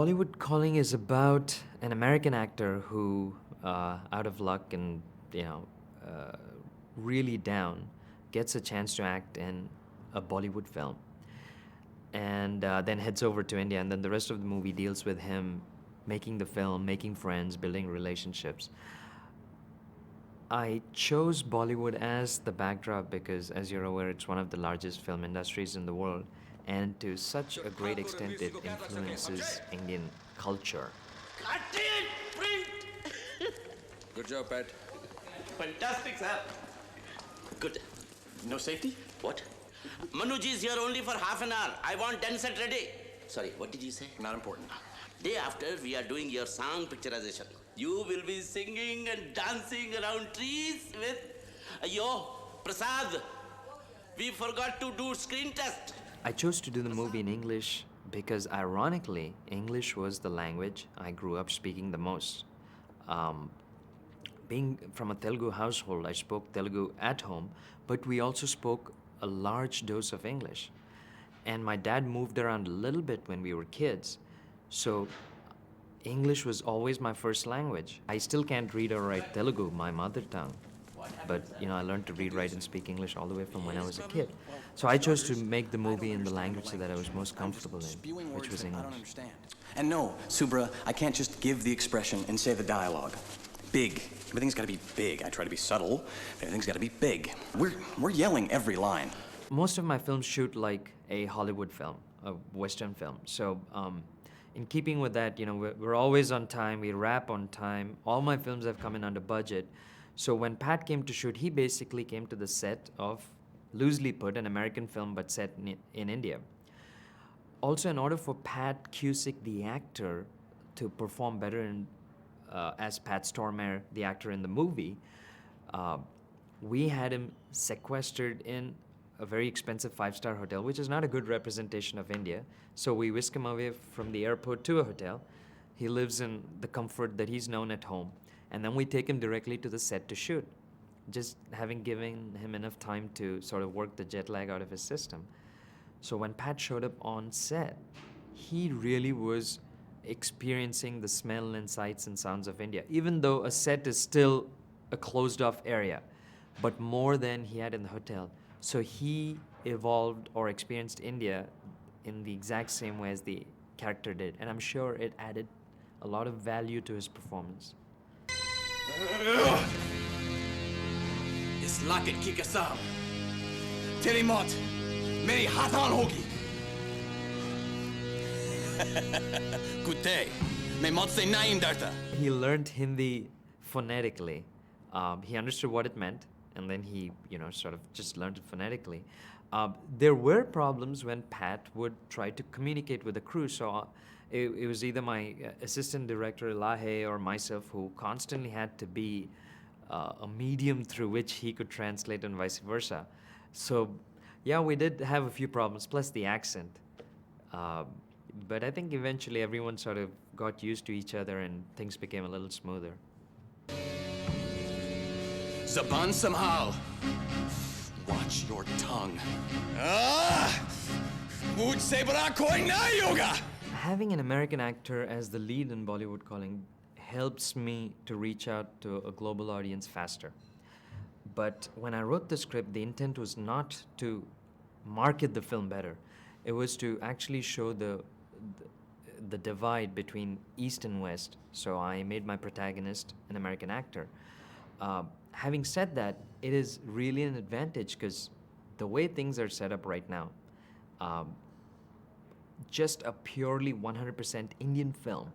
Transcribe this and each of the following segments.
Bollywood Calling is about an American actor who, out of luck and uh, really down, gets a chance to act in a Bollywood film, and then heads over to India. And then the rest of the movie deals with him making the film, making friends, building relationships. I chose Bollywood as the backdrop because, as you're aware, it's one of the largest film industries in the world, and to such a great extent, it influences Indian culture. Cut it! Print! Good job, Pat. Fantastic, sir. Good. No safety? What? Manuji is here only for half an hour. I want 10 set ready. Sorry, what did you say? Not important. Day after, we are doing your song picturization. You will be singing and dancing around trees with... Yo, Prasad, we forgot to do screen test. I chose to do the movie in English because, ironically, English was the language I grew up speaking the most. Being from a Telugu household, I spoke Telugu at home, but we also spoke a large dose of English. And my dad moved around a little bit when we were kids, so English was always my first language. I still can't read or write Telugu, my mother tongue. But, I learned to read, write, and speak English all the way from when I was a kid. So I chose to make the movie in the language that I was most comfortable in, which was English. And no, Subra, I can't just give the expression and say the dialogue. Big. Everything's got to be big. I try to be subtle, but everything's got to be big. We're yelling every line. Most of my films shoot like a Hollywood film, a Western film. So, in keeping with that, we're always on time, we wrap on time. All my films have come in under budget. So when Pat came to shoot, he basically came to the set of, loosely put, an American film but set in India. Also, in order for Pat Cusick, the actor, to perform better as Pat Stormare, the actor in the movie, we had him sequestered in a very expensive five-star hotel, which is not a good representation of India. So we whisk him away from the airport to a hotel. He lives in the comfort that he's known at home. And then we take him directly to the set to shoot, just having given him enough time to sort of work the jet lag out of his system. So when Pat showed up on set, he really was experiencing the smell and sights and sounds of India, even though a set is still a closed-off area, but more than he had in the hotel. So he evolved or experienced India in the exact same way as the character did, and I'm sure it added a lot of value to his performance. इस locket की कसम तेरी मौत मेरी हाथों होगी कुत्ते मैं मौत से नहीं डरता. He learned Hindi phonetically. He understood what it meant, and then he, sort of just learned it phonetically. There were problems when Pat would try to communicate with the crew, so it was either my assistant director, Lahe, or myself who constantly had to be a medium through which he could translate and vice versa. So, yeah, we did have a few problems, plus the accent. But I think eventually everyone sort of got used to each other and things became a little smoother. Zaban Samhal. Watch your tongue. Mujh se bada koi nahi hoga. Having an American actor as the lead in Bollywood Calling helps me to reach out to a global audience faster. But when I wrote the script, the intent was not to market the film better. It was to actually show the divide between East and West. So I made my protagonist an American actor. Having said that, it is really an advantage because the way things are set up right now, just a purely 100% Indian film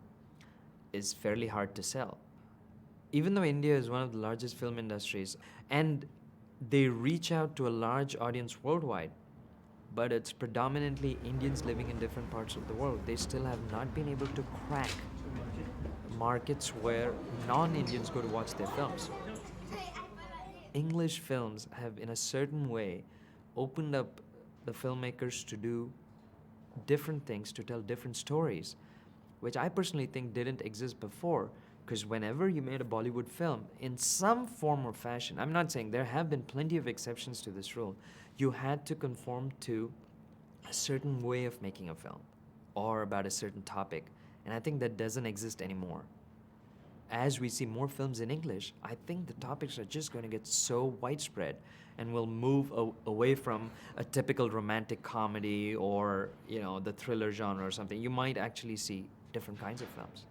is fairly hard to sell. Even though India is one of the largest film industries and they reach out to a large audience worldwide, but it's predominantly Indians living in different parts of the world, they still have not been able to crack markets where non-Indians go to watch their films. English films have, in a certain way, opened up the filmmakers to do different things, to tell different stories, which I personally think didn't exist before, because whenever you made a Bollywood film, in some form or fashion, I'm not saying there have been plenty of exceptions to this rule, you had to conform to a certain way of making a film or about a certain topic. And I think that doesn't exist anymore. As we see more films in English, I think the topics are just going to get so widespread and will move away from a typical romantic comedy or, the thriller genre or something. You might actually see different kinds of films.